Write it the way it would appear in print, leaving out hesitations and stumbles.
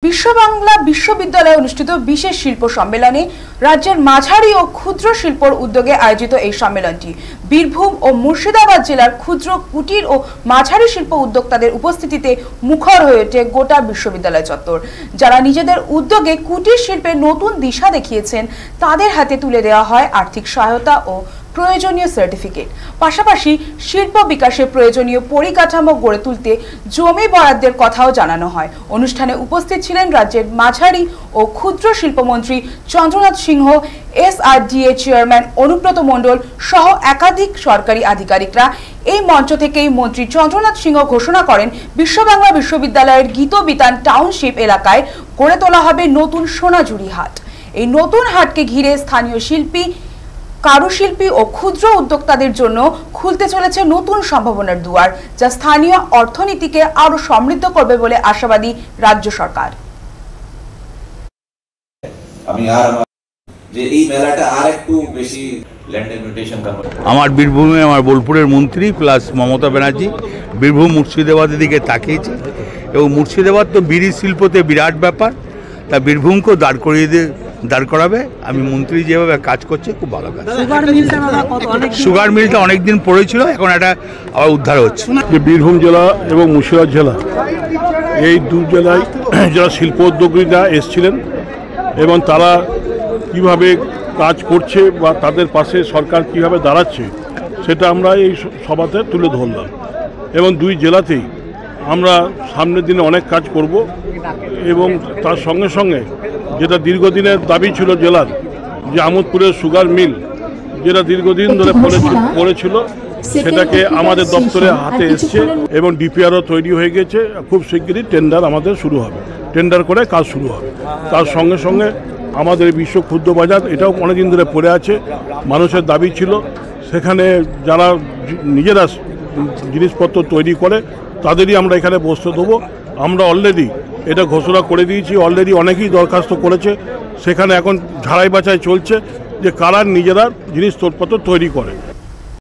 বিশ্ব বাংলা বিশ্ববিদ্যালয়ে অনুষ্ঠিত বিশেষ শিল্প সম্মেলনে রাজ্যের মাঝারি ও ক্ষুদ্র শিল্পর উদ্যোগে আয়োজিত এই সম্মেলনটি বীরভূম ও মুর্শিদাবাদ জেলার ক্ষুদ্র কুটির ও মাঝারি শিল্প উদ্যোক্তাদের উপস্থিতিতে মুখর হয়ে ওঠে গোটা বিশ্ববিদ্যালয় চত্বর। যারা নিজেদের উদ্যোগে কুটির শিল্পে নতুন দিশা দেখিয়েছেন তাদের হাতে তুলে দেওয়া হয় আর্থিক সহায়তা ও প্রয়োজনীয় সার্টিফিকেট। পাশাপাশি শিল্প বিকাশে প্রয়োজনীয় পরিকাঠামো গড়ে তুলতে জমি বরাদ্দের কথাও জানানো হয়। অনুষ্ঠানে উপস্থিত ছিলেন রাজ্যের মাঝারি ও ক্ষুদ্র শিল্পমন্ত্রী চন্দ্রনাথ সিংহ, SRDA চেয়ারম্যান অনুব্রত মণ্ডল সহ একাধিক সরকারি আধিকারিকরা। এই মঞ্চ থেকেই মন্ত্রী চন্দ্রনাথ সিংহ ঘোষণা করেন বিশ্ব বাংলা বিশ্ববিদ্যালয়ের গীতবিতান টাউনশিপ এলাকায় গড়ে তোলা হবে নতুন সোনাঝুরি হাট। এই নতুন হাটকে ঘিরে স্থানীয় শিল্পী, কারুশিল্পী ও ক্ষুদ্র উদ্যোক্তাদের জন্য খুলতে চলেছে নতুন সম্ভাবনার দুয়ার, যা স্থানীয় অর্থনীতিকে আরো সমৃদ্ধ করবে বলে আশাবাদী রাজ্য সরকার। আমার বীরভূমে আমার বোলপুরের মন্ত্রী প্লাস মমতা ব্যানার্জি বীরভূম মুর্শিদাবাদের দিকে তাকিয়েছে এবং মুর্শিদাবাদ তো বিড়ি শিল্পতে বিরাট ব্যাপার, তা বীরভূমকেও দাঁড় করাবে। আমি মন্ত্রী যেভাবে কাজ করছে খুব ভালো কাজ। সুগার মিলটা অনেকদিন পড়েছিল, এখন এটা আবার উদ্ধার হচ্ছে। বীরভূম জেলা এবং মুর্শিদাবাদ জেলা, এই দু জেলায় যারা শিল্প উদ্যোগীরা এসেছিলেন এবং তারা কিভাবে কাজ করছে বা তাদের পাশে সরকার কিভাবে দাঁড়াচ্ছে সেটা আমরা এই সভাতে তুলে ধরলাম। এবং দুই জেলাতেই আমরা সামনের দিনে অনেক কাজ করব এবং তার সঙ্গে সঙ্গে যেটা দীর্ঘদিনের দাবি ছিল জেলার, যে আমোদপুরের সুগার মিল যেটা দীর্ঘদিন ধরে পড়েছিল সেটাকে আমাদের দপ্তরে হাতে এসছে এবং ডিপিআরও তৈরি হয়ে গেছে। খুব শিগগিরই টেন্ডার আমাদের শুরু হবে, টেন্ডার করে কাজ শুরু হবে। তার সঙ্গে সঙ্গে আমাদের বিশ্ব ক্ষুদ্র বাজার, এটাও অনেকদিন ধরে পড়ে আছে, মানুষের দাবি ছিল সেখানে যারা নিজেরা জিনিসপত্র তৈরি করে তাদেরই আমরা এখানে বসতে দেবো। আমরা অলরেডি এটা ঘোষণা করে দিয়েছি, অলরেডি অনেকেই দরখাস্ত করেছে, সেখানে এখন ঝাড়াই বাছাই চলছে যে কারা নিজেরা জিনিসপত্র তৈরি করে।